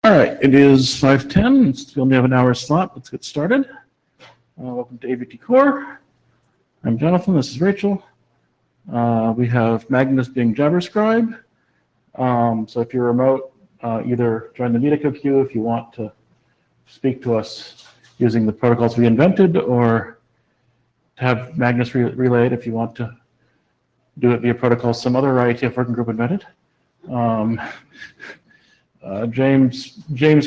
All right, it is 5:10. We only have an hour slot. Let's get started. Welcome to Avtcore. I'm Jonathan. This is Rachel. We have Magnus being JavaScribe. So if you're remote, either join the Meetup queue if you want to speak to us using the protocols we invented, or to have Magnus relay it if you want to do it via protocols some other IETF working group invented. James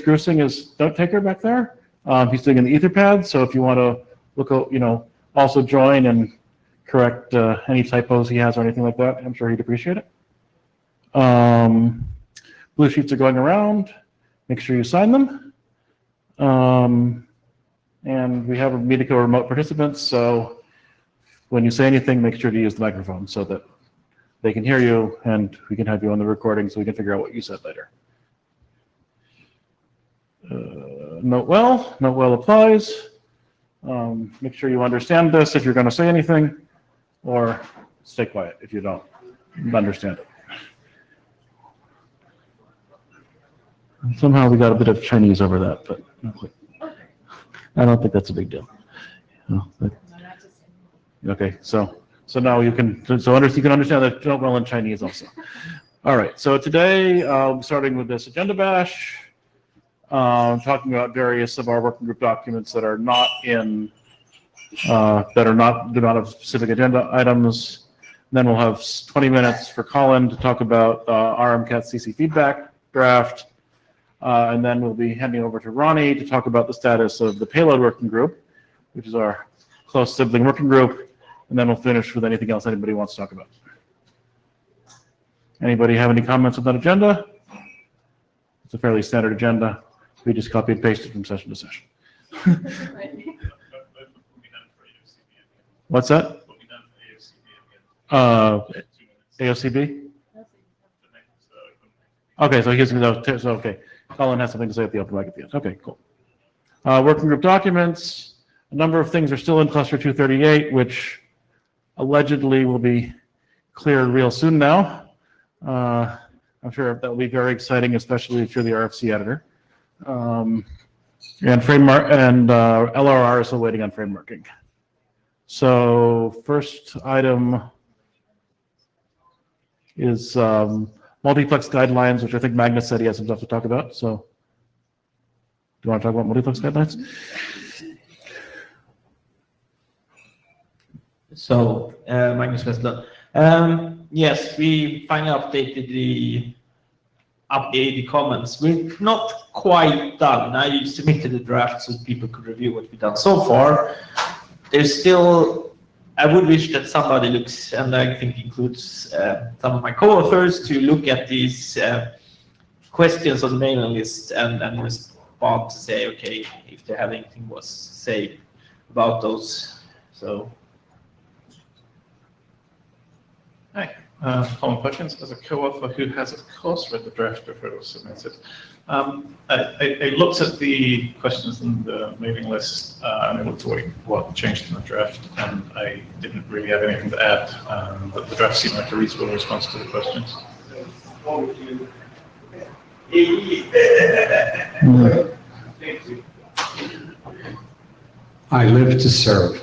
Grusing is note taker back there. He's doing an Etherpad, so if you want to look, also join and correct any typos he has or anything like that, I'm sure he'd appreciate it. Blue sheets are going around. Make sure you sign them. And we have a Meetup remote participants, so when you say anything, make sure to use the microphone so that they can hear you and we can have you on the recording so we can figure out what you said later. Note well applies. Make sure you understand this if you're going to say anything, or stay quiet if you don't understand it. Somehow we got a bit of Chinese over that, but I don't think that's a big deal. Okay, so now you can you can understand that note well in Chinese also. All right, so today I'll be starting with this agenda bash. Talking about various of our working group documents that are not in, do not have specific agenda items. Then we'll have 20 minutes for Colin to talk about RMCAT CC feedback draft. And then we'll be handing over to Ronnie to talk about the status of the payload working group, which is our close sibling working group. And then we'll finish with anything else anybody wants to talk about. Anybody have any comments on that agenda? It's a fairly standard agenda. We just copy and paste it from session to session. What's that? AOCB? Okay, so okay. Colin has something to say at the open mic at the end. Okay, cool. Working group documents. A number of things are still in cluster 238, which allegedly will be cleared real soon now. I'm sure that will be very exciting, especially if you're the RFC editor. And LRR is still waiting on frame marking. So first item is multiplex guidelines, which I think Magnus said he has some stuff to talk about. So do you want to talk about multiplex guidelines? So Magnus Westland. Yes, we finally updated the comments. We're not quite done. I submitted a draft so people could review what we've done so far. There's still, I would wish that somebody looks, and I think includes some of my co-authors, to look at these questions on the mailing list and respond to say, okay, if they have anything was say about those. So. Hi. Common questions. As a co-author who has, of course, read the draft before it was submitted, I looked at the questions in the mailing list and I looked at what changed in the draft, and I didn't really have anything to add. But the draft seemed like a reasonable response to the questions. I live to serve.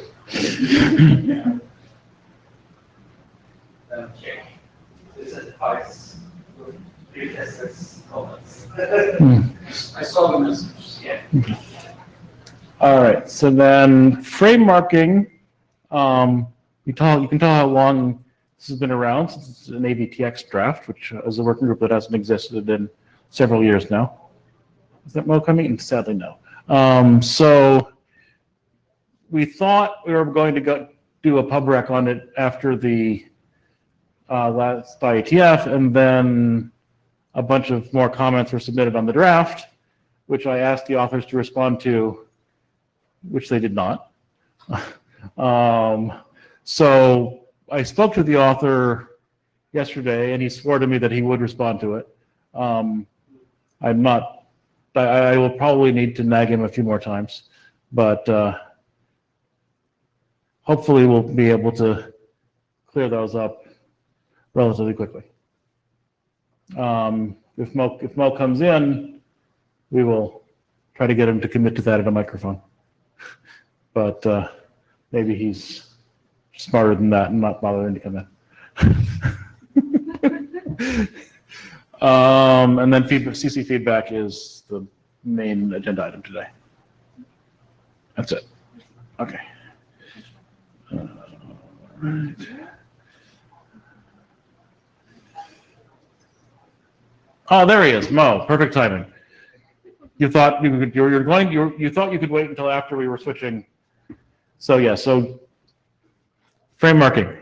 Okay. This advice with comments. I saw the message. Yeah. All right. So then frame marking. You can tell how long this has been around since it's an AVTX draft, which is a working group that hasn't existed in several years now. Is that Mo coming? Sadly, no. So we thought we were going to do a pub rec on it after the last IETF, and then a bunch of more comments were submitted on the draft, which I asked the authors to respond to, which they did not. So I spoke to the author yesterday, and he swore to me that he would respond to it. I will probably need to nag him a few more times, but hopefully we'll be able to clear those up relatively quickly. If Mo comes in, we will try to get him to commit to that at a microphone. But maybe he's smarter than that and not bothering to come in. And then CC feedback is the main agenda item today. That's it. Okay. Right. Oh, there he is, Mo. Perfect timing. You thought you could, you thought you could wait until after we were switching. So yeah, so frame marking.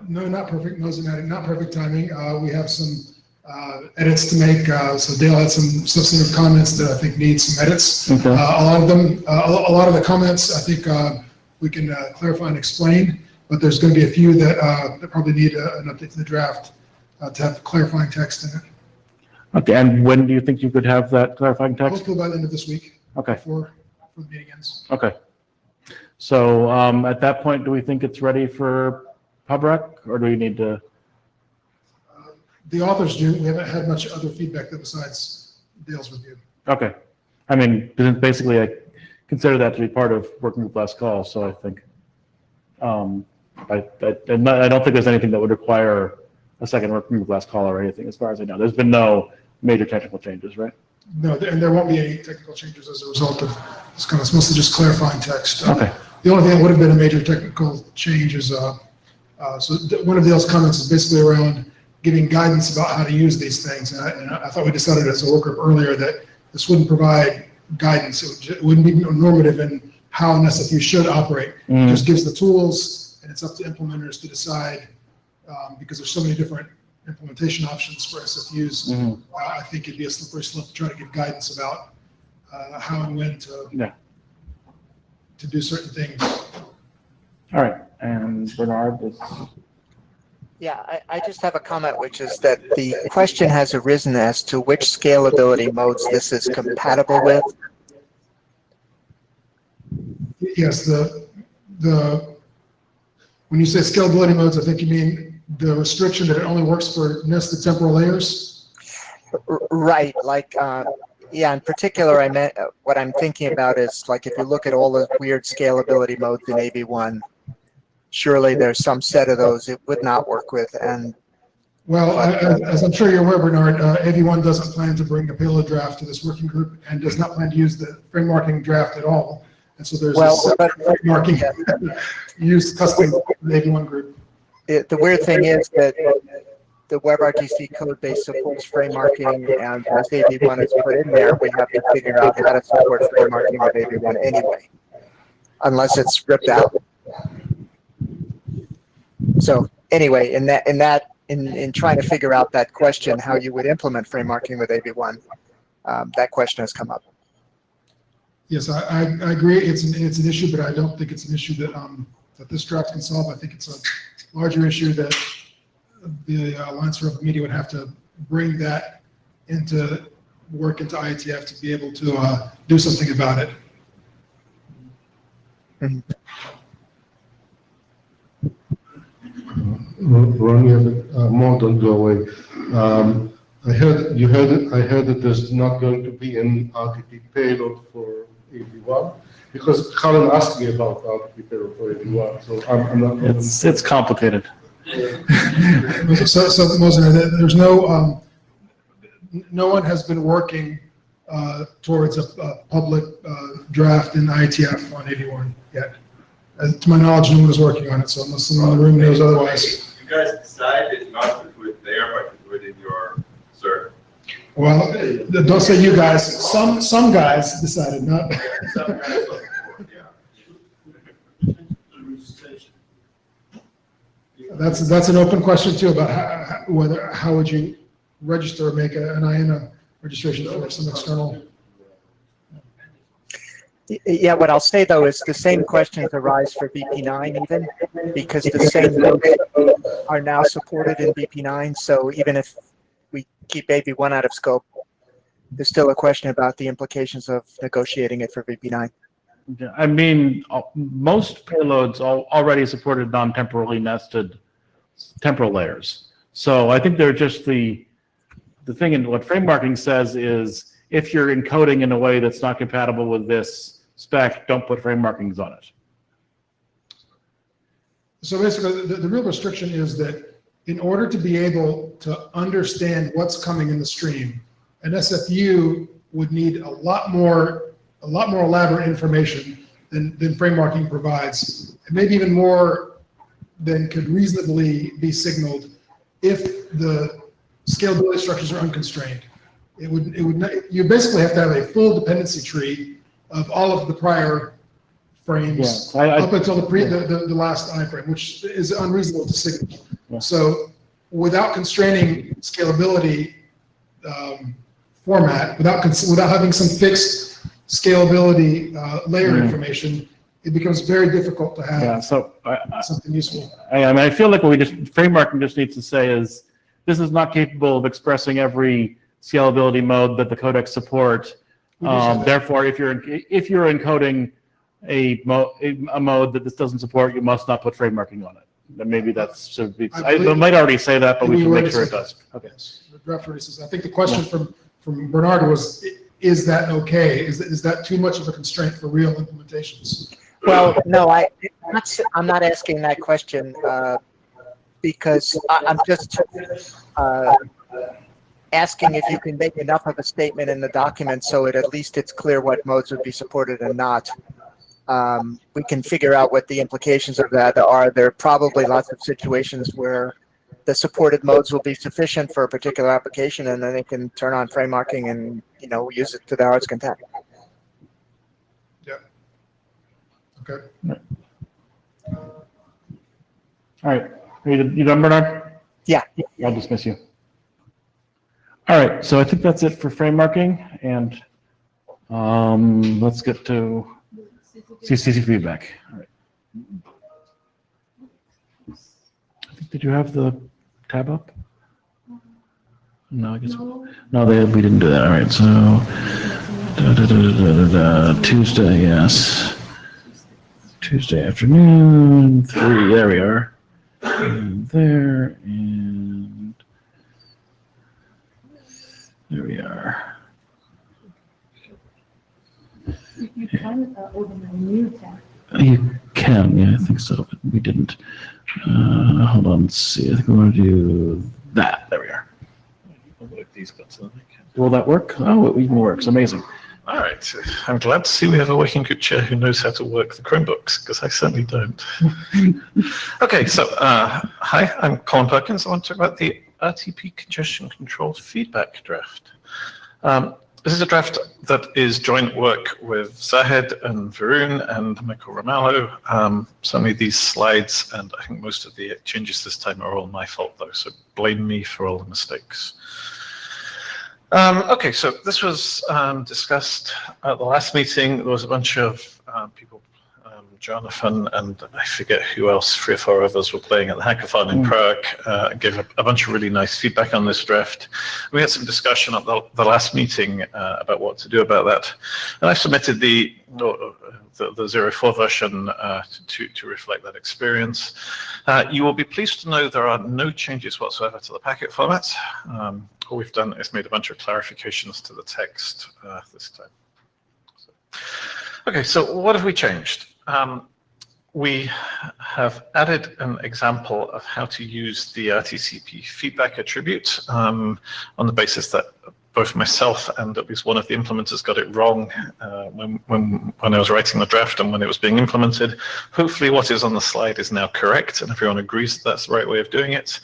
No, not perfect. Not perfect timing. We have some edits to make. So Dale had some substantive comments that I think need some edits. Okay. A lot of them, a lot of the comments, I think we can clarify and explain. But there's going to be a few that probably need an update to the draft to have clarifying text in it. Okay, and when do you think you could have that clarifying text? Hopefully by the end of this week. Okay. Before the meeting ends. Okay. So at that point, do we think it's ready for PubRec, or do we need to? The authors do. We haven't had much other feedback besides Dale's review. Okay. I mean, basically, I consider that to be part of working group last call. So I think I don't think there's anything that would require a second working group last call or anything, as far as I know. There's been no major technical changes, right? No, and there won't be any technical changes as a result of this kind of, it's mostly just clarifying text. Okay. The only thing that would have been a major technical change is, one of Dale's comments is basically around giving guidance about how to use these things. And I thought we decided as a work group earlier that this wouldn't provide guidance. It wouldn't be normative in how an SFU should operate. It just gives the tools, and it's up to implementers to decide, because there's so many different implementation options for SFUs. I think it'd be a slippery slope to try to give guidance about how and when to do certain things. All right. And Bernard is. Yeah, I just have a comment, which is that the question has arisen as to which scalability modes this is compatible with. Yes, when you say scalability modes, I think you mean the restriction that it only works for nested temporal layers? Right, like, yeah, in particular, I meant what I'm thinking about is like if you look at all the weird scalability modes in AV1, surely there's some set of those it would not work with. And well, as I'm sure you're aware, Bernard, AV1 doesn't plan to bring a payload draft to this working group and does not plan to use the frame marking draft at all. And so there's a separate frame marking used custom in the AV1 group. The weird thing is that the WebRTC code base supports frame marking, and as AV1 is put in there, we have to figure out how to support frame marking with AV1 anyway, unless it's ripped out. So anyway, in trying to figure out that question, how you would implement frame marking with AV1, that question has come up. Yes, I agree. It's an issue, but I don't think it's an issue that that this draft can solve. I think it's a larger issue that the Alliance for Open Media would have to bring that into IETF to be able to do something about it. Ron, more, don't go away. I heard that there's not going to be any RTP payload for AV1 because Colin asked me about RTP payload for AV1, so I'm not. It's complicated. So Moser, there's no one has been working towards a public draft in IETF on AV1 yet. To my knowledge, no one is working on it, so unless someone in the room knows otherwise. You guys decided not to do it there, but to do it in your cert. Well, don't say you guys. Some guys decided not. Some guys look for it, yeah. That's an open question too about how would you register or make an INA registration for some external. Yeah, what I'll say though is the same questions arise for BP9 even, because the same modes are now supported in BP9. So even if we keep AV1 out of scope, there's still a question about the implications of negotiating it for BP9. Yeah, I mean, most payloads already supported non-temporally nested temporal layers. So I think they're just the the thing in what frame marking says is if you're encoding in a way that's not compatible with this spec, don't put frame markings on it. So basically, the real restriction is that in order to be able to understand what's coming in the stream, an SFU would need a lot more elaborate information than frame marking provides, and maybe even more than could reasonably be signaled if the scalability structures are unconstrained. It would not, you basically have to have a full dependency tree of all of the prior frames up until the last iframe, which is unreasonable to signal. Yeah. So without constraining scalability format, without having some fixed scalability layer information, it becomes very difficult to have something useful. I feel like what frame marking just needs to say is this is not capable of expressing every scalability mode that the codecs support. Therefore, if you're encoding a mode that this doesn't support, you must not put frame marking on it. Then maybe that's should be. I might already say that, but we can make sure it does. Okay. Yes, the draft releases. I think the question from Bernard was, is that okay? Is that too much of a constraint for real implementations? Well, no, I'm not asking that question because I'm just asking if you can make enough of a statement in the document so at least it's clear what modes would be supported and not. We can figure out what the implications of that are. There are probably lots of situations where the supported modes will be sufficient for a particular application, and then they can turn on frame marking and use it to their heart's content. Yeah. Okay. All right. You done, Bernard? Yeah. I'll dismiss you. All right. So I think that's it for frame marking, and let's get to CC feedback. All right. Did you have the tab up? No, I guess no. We didn't do that. All right. So Tuesday, yes. Tuesday afternoon, 3. There we are. And there, and there we are. You can open a new tab. You can, yeah, I think so, but we didn't. Hold on, let's see. I think we want to do that. There we are. These buttons. Will that work? Oh, it even works. Amazing. All right. I'm glad to see we have a working group chair who knows how to work the Chromebooks, because I certainly don't. Okay, so hi, I'm Colin Perkins. I want to talk about the RTP congestion controlled feedback draft. This is a draft that is joint work with Zahed and Varun and Michael Ramalho. Certainly these slides, and I think most of the changes this time are all my fault though, so blame me for all the mistakes. Okay, so this was discussed at the last meeting. There was a bunch of people, Jonathan and I forget who else, 3 or 4 of us were playing at the hackathon in Prague, gave a bunch of really nice feedback on this draft. We had some discussion at the last meeting about what to do about that. And I submitted the 04 version to reflect that experience. You will be pleased to know there are no changes whatsoever to the packet format. All we've done is made a bunch of clarifications to the text this time. Okay, so what have we changed? We have added an example of how to use the RTCP feedback attribute on the basis that both myself and at least one of the implementers got it wrong when I was writing the draft and when it was being implemented. Hopefully what is on the slide is now correct and everyone agrees that that's the right way of doing it.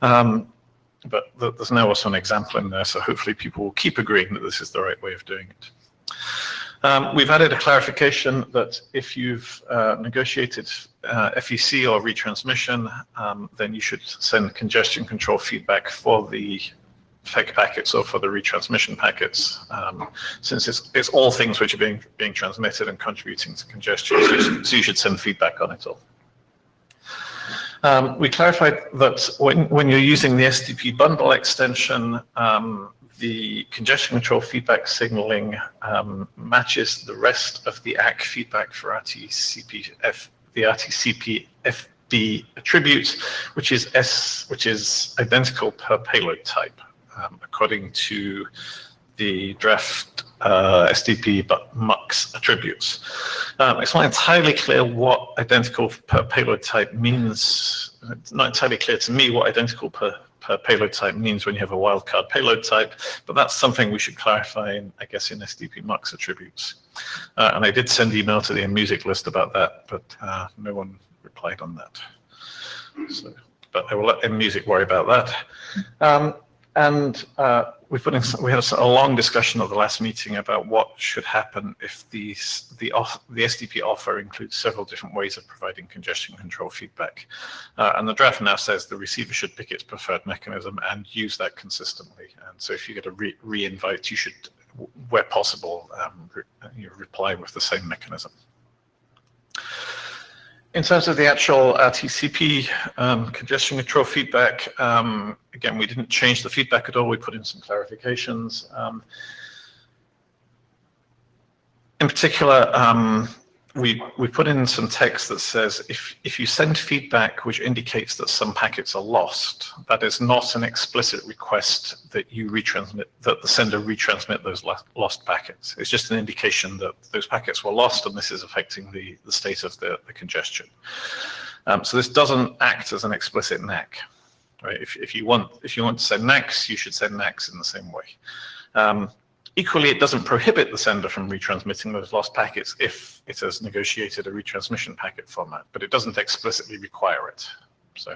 But there's now also an example in there, so hopefully people will keep agreeing that this is the right way of doing it. We've added a clarification that if you've negotiated FEC or retransmission, then you should send congestion control feedback for the FEC packets or for the retransmission packets, since it's all things which are being transmitted and contributing to congestion, so you should send feedback on it all. We clarified that when you're using the SDP bundle extension, the congestion control feedback signaling matches the rest of the ACK feedback for the RTCP FB attribute, which is identical per payload type. according to the draft SDP but MUX attributes. It's not entirely clear what identical per payload type means. It's not entirely clear to me what identical per payload type means when you have a wildcard payload type, but that's something we should clarify, I guess, in SDP MUX attributes. And I did send email to the music list about that, but no one replied on that. So, but I will let music worry about that. We had a long discussion at the last meeting about what should happen if the SDP offer includes several different ways of providing congestion control feedback. And the draft now says the receiver should pick its preferred mechanism and use that consistently. And so if you get a re-invite, you should, where possible, reply with the same mechanism. In terms of the actual TCP congestion control feedback, again, we didn't change the feedback at all. We put in some clarifications. In particular, we put in some text that says if you send feedback which indicates that some packets are lost, that is not an explicit request that you retransmit, that the sender retransmit those lost packets. It's just an indication that those packets were lost and this is affecting the state of the congestion. So this doesn't act as an explicit NAC, right? If you want to send NACs, you should send NACs in the same way. Equally, it doesn't prohibit the sender from retransmitting those lost packets if it has negotiated a retransmission packet format, but it doesn't explicitly require it. So,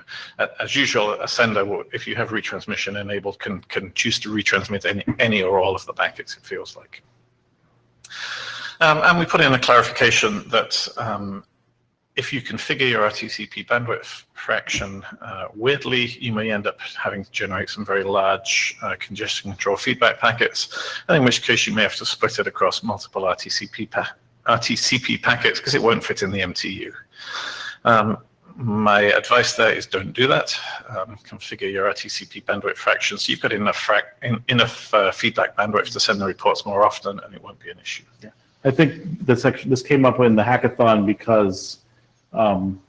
as usual, a sender, if you have retransmission enabled, can choose to retransmit any or all of the packets, it feels like. And we put in a clarification that if you configure your RTCP bandwidth fraction weirdly, you may end up having to generate some very large congestion control feedback packets, and in which case you may have to split it across multiple RTCP packets because it won't fit in the MTU. My advice there is don't do that. Configure your RTCP bandwidth fraction so you've got enough feedback bandwidth to send the reports more often, and it won't be an issue. Yeah. I think this came up in the hackathon because one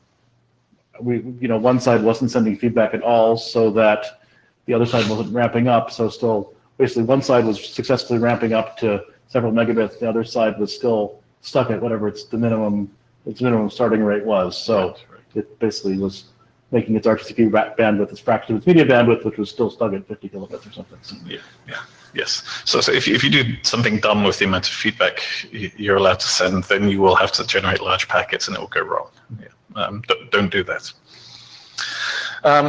side wasn't sending feedback at all, so that the other side wasn't ramping up. So still, basically, one side was successfully ramping up to several megabits. The other side was still stuck at whatever its minimum starting rate was. So it basically was making its RTCP bandwidth its fraction of its media bandwidth, which was still stuck at 50 kilobits or something. So. Yes. So if you do something dumb with the amount of feedback you're allowed to send, then you will have to generate large packets and it will go wrong. Yeah. Don't do that.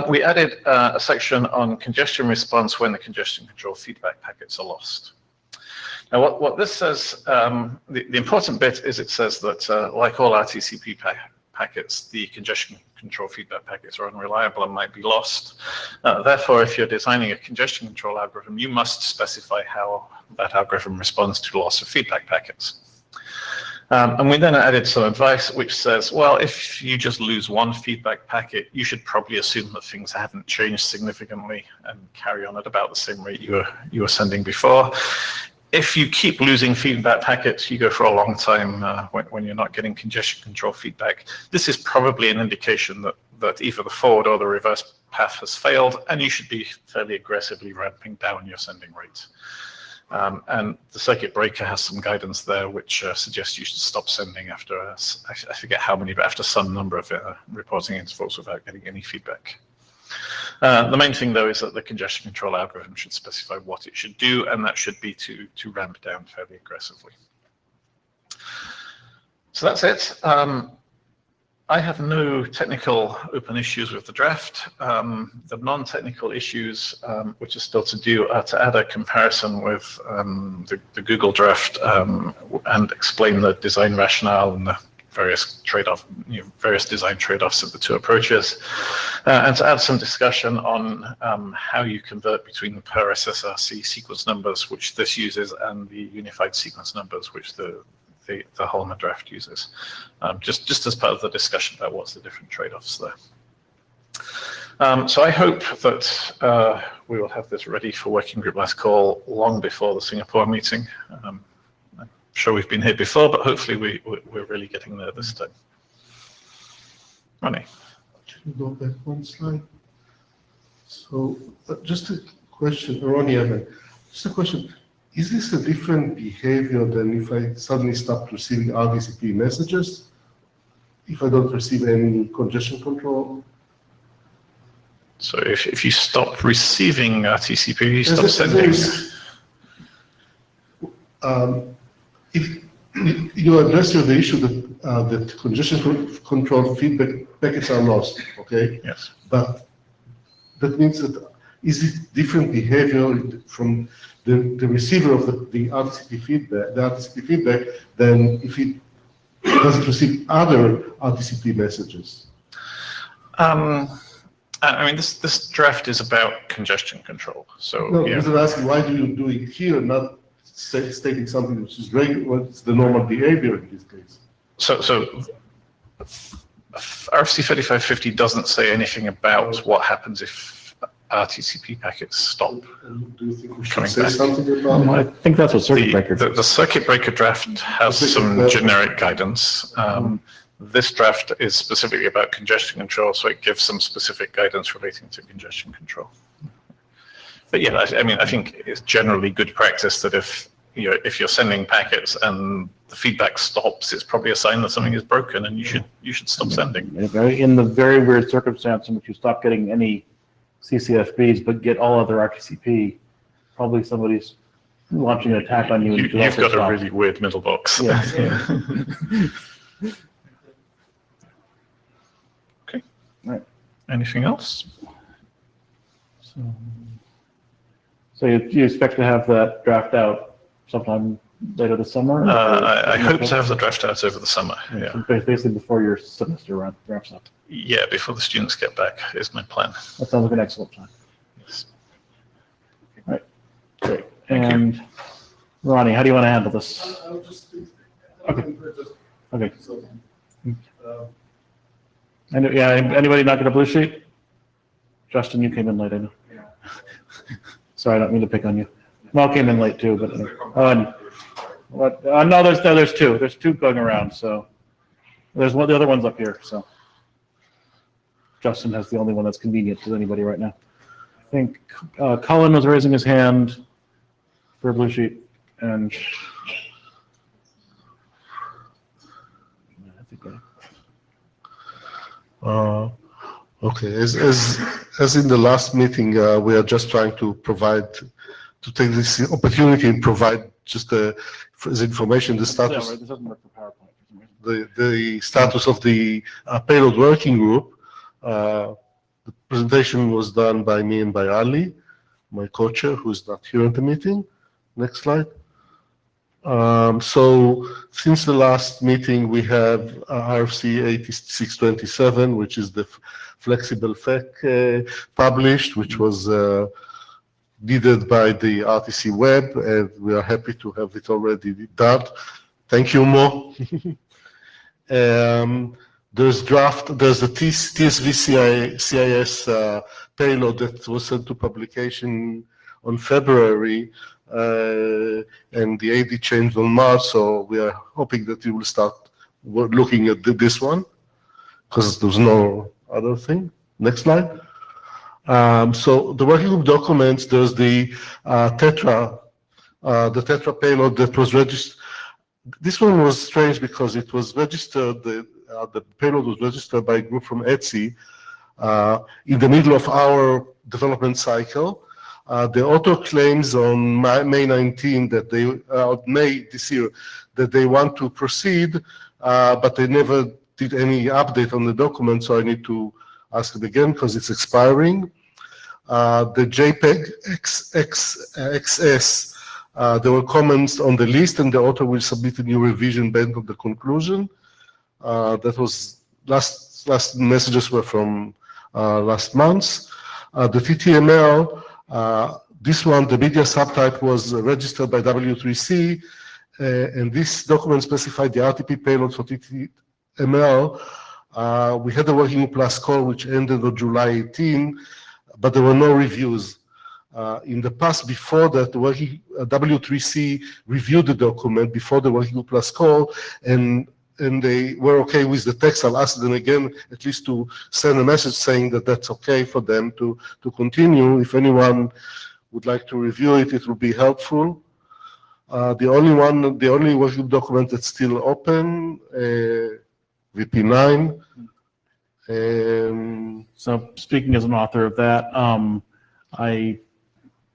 We added a section on congestion response when the congestion control feedback packets are lost. Now, what this says, the important bit is it says that like all RTCP packets, the congestion control feedback packets are unreliable and might be lost. Therefore, if you're designing a congestion control algorithm, you must specify how that algorithm responds to loss of feedback packets. And we then added some advice which says, well, if you just lose one feedback packet, you should probably assume that things haven't changed significantly and carry on at about the same rate you were sending before. If you keep losing feedback packets, you go for a long time when you're not getting congestion control feedback. This is probably an indication that either the forward or the reverse path has failed, and you should be fairly aggressively ramping down your sending rate. And the circuit breaker has some guidance there, which suggests you should stop sending after, I forget how many, but after some number of reporting intervals without getting any feedback. The main thing, though, is that the congestion control algorithm should specify what it should do, and that should be to ramp down fairly aggressively. So that's it. I have no technical open issues with the draft. The non-technical issues, which are still to do, are to add a comparison with the Google draft and explain the design rationale and the various various design trade-offs of the two approaches, and to add some discussion on how you convert between the per SSRC sequence numbers, which this uses, and the unified sequence numbers, which the Holmer draft uses, just as part of the discussion about what's the different trade-offs there. So I hope that we will have this ready for working group last call long before the Singapore meeting. I'm sure we've been here before, but hopefully we're really getting there this time. Ronnie. Can you go back one slide? So just a question, Ronnie, just a question. Is this a different behavior than if I suddenly stop receiving RDCP messages? If I don't receive any congestion control? So if you stop receiving TCP, you Is stop it- sending. If you address the issue that congestion control feedback packets are lost, okay? Yes. But that means that is it different behavior from the receiver of the RTCP feedback than if it doesn't receive other RTCP messages? I mean, this draft is about congestion control. So No, yeah. because I'm asking why do you do it here, not stating something which is regular, what's the normal behavior in this case? So RFC 3550 doesn't say anything about what happens if RTCP packets stop. Do you think we should Coming say back. something about I it? think that's what circuit breaker. The circuit breaker draft has The circuit some breaker. generic guidance. This draft is specifically about congestion control, so it gives some specific guidance relating to congestion control. But yeah, I mean, I think it's generally good practice that if you're sending packets and the feedback stops, it's probably a sign that something is broken, and you should stop sending. In the very weird circumstance in which you stop getting any CCFBs but get all other RTCP, probably somebody's launching an attack on you. And You've got a really weird middle box. Yeah. Okay. Right. Anything else? So you expect to have that draft out sometime later this summer? I hope to have the draft out over the summer. Yeah. So basically before your semester wraps up. Yeah, before the students get back is my plan. That sounds like an excellent plan. Yes. Right. Great. Thank you. And Ronnie, how do you want to handle this? I'll just Okay. Okay. Uh, Anybody not get a blue sheet? Justin, you came in late, I know. Sorry, I don't mean to pick on you. Mel came in late too, but and what? No, there's two. There's two going around. So there's one. The other one's up here. So Justin has the only one that's convenient to anybody right now. I think Colin was raising his hand for a blue sheet, and I think Okay, as in the last meeting, we are just trying to take this opportunity and provide just as information, the status, this doesn't work for PowerPoint for some reason. the status of the payload working group. The presentation was done by me and by Ali, my co-chair, who is not here at the meeting. Next slide. So since the last meeting, we have RFC 8627, which is the flexible FEC published, which was needed by the RTC web, and we are happy to have it already done. Thank you, Mo. There's the TSV CIS payload that was sent to publication on February, and the AD changed on March, so we are hoping that we will start looking at this one, because there's no other thing. Next slide. So the working group documents, there's the Tetra payload that was registered. This one was strange because it was registered, the payload was registered by a group from ETSI in the middle of our development cycle. The author claims on May 19 that May this year, that they want to proceed, but they never did any update on the document, so I need to ask it again because it's expiring. The JPEG XS, there were comments on the list, and the author will submit a new revision based on the conclusion. That was last messages were from last month. The TTML, this one, the media subtype was registered by W3C, and this document specified the RTP payload for TTML. We had a working group last call, which ended on July 18, but there were no reviews. In the past, before that, the W3C reviewed the document before the working group last call, and they were okay with the text. I'll ask them again, at least to send a message saying that that's okay for them to continue. If anyone would like to review it, it will be helpful. The only working document that's still open, VP9. So speaking as an author of that, I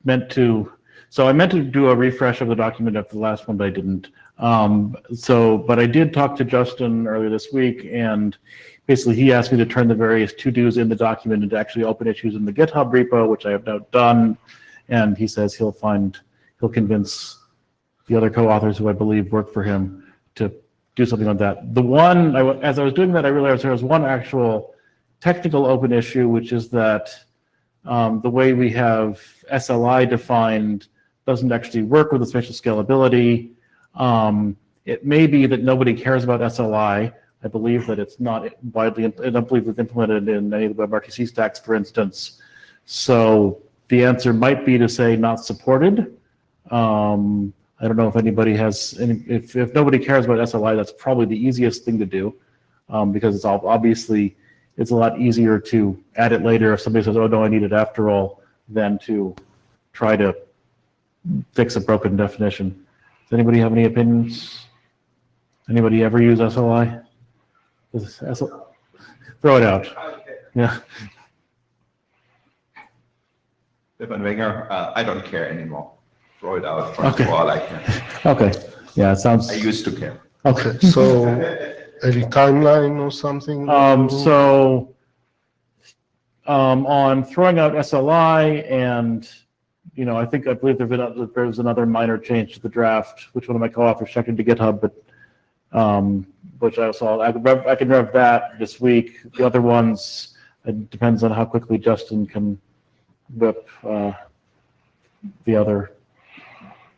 meant to do a refresh of the document after the last one, but I didn't. But I did talk to Justin earlier this week, and basically he asked me to turn the various to-dos in the document into actually open issues in the GitHub repo, which I have now done. And he says he'll convince the other co-authors who I believe work for him to do something on that. As I was doing that, I realized there was one actual technical open issue, which is that the way we have SLI defined doesn't actually work with the spatial scalability. It may be that nobody cares about SLI. I believe that it's not widely, I don't believe it's implemented in any of the WebRTC stacks, for instance. So the answer might be to say not supported. I don't know if anybody has, if nobody cares about SLI, that's probably the easiest thing to do, because it's obviously, it's a lot easier to add it later if somebody says, oh no, I need it after all, than to try to fix a broken definition. Does anybody have any opinions? Anybody ever use SLI? Throw it out. Yeah. Stefan Wenger, I don't care anymore. Throw it out. First of all, I can. Okay. Yeah, it sounds. I used to care. Okay. So any timeline or something? On throwing out SLI, and I believe there was another minor change to the draft, which one of my co-authors checked into GitHub, but which I saw. I can rev that this week. The other ones, it depends on how quickly Justin can whip the other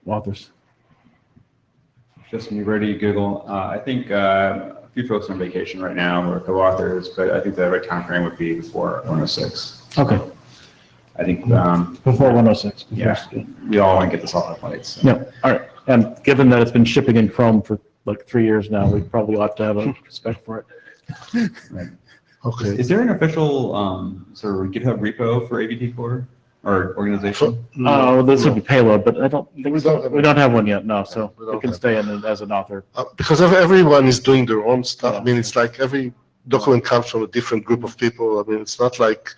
authors. Justin, you ready, Google? I think a few folks are on vacation right now, or co-authors, but I think the right time frame would be before 106. Okay. I think Before 106. yeah, we all want to get this off our plates. So. Yeah. All right. And given that it's been shipping in Chrome for like 3 years now, we probably ought to have a respect for it. Right. Okay. Is there an official sort of GitHub repo for Avtcore or organization? This would be payload, but I don't think We so. don't have We don't have one yet. No, so we don't it can have stay in as an author. Because everyone is doing their own stuff. Yeah. I mean, it's like every document comes from a different group of people. I mean, it's not like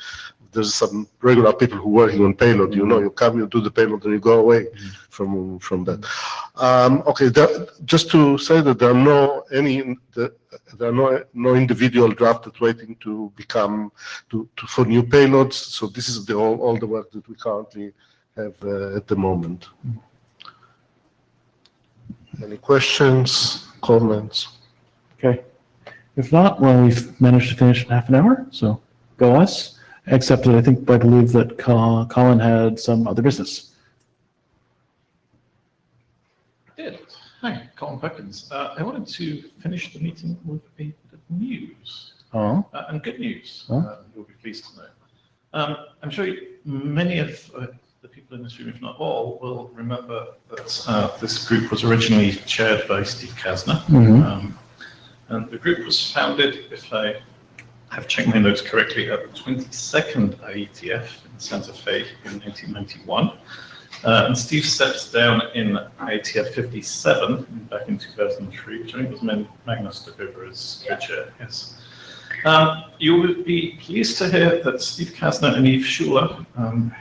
there's some regular people who are working on payload. You come, you do the payload, and you go away from that. Okay, just to say that there are no individual drafted waiting to become for new payloads. So this is all the work that we currently have at the moment. Any questions, comments? Okay. If not, well, we've managed to finish in half an hour, so go us. Except that I believe that Colin had some other business. I did. Hi, Colin Perkins. I wanted to finish the meeting with a bit of news. Oh. And good news, Oh. you'll be pleased to know. I'm sure many of the people in this room, if not all, will remember that this group was originally chaired by Steve Kasner. Mhm. And the group was founded, if I have checked my notes correctly, at the 22nd IETF in Santa Fe in 1991. And Steve stepped down in IETF 57 back in 2003, which I think was Magnus took over as co-chair. Yes. You will be pleased to hear that Steve Kasner and Eve Schuler,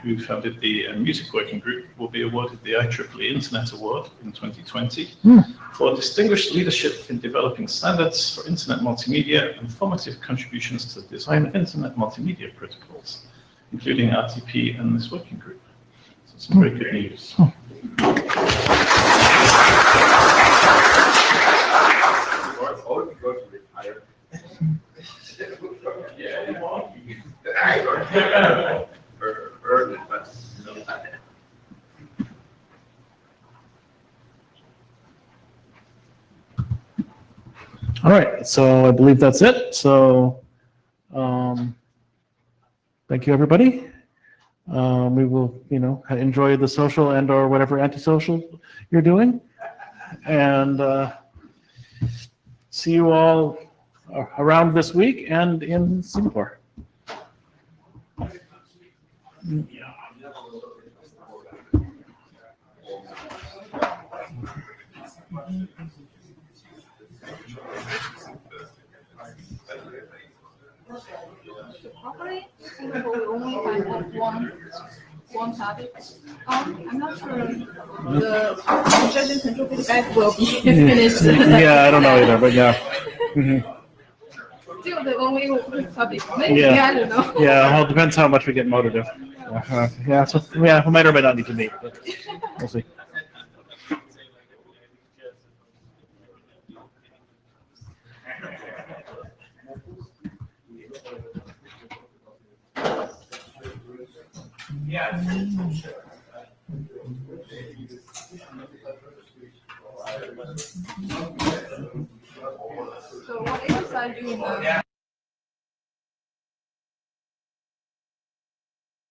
who founded the Music Working Group, will be awarded the IEEE Internet Award in 2020 for distinguished leadership in developing standards for Internet multimedia and formative contributions to the design of Internet multimedia protocols, including RTP and this working group. So some very good news. All because we retired. I don't care. Earn it, but no. All right, so I believe that's it. So thank you, everybody. We will, enjoy the social and/or whatever antisocial you're doing, and see you all around this week and in Singapore. Probably we only find one topic. I'm not sure the judging control feedback will be finished. Yeah, I don't know either, but yeah. Mhm. Still the only topic. Maybe, Yeah. I don't know. Yeah, well, it depends how much we get Mo to do. Yeah, so, yeah, we might or might not need to meet, but we'll see. So what exercise do you know?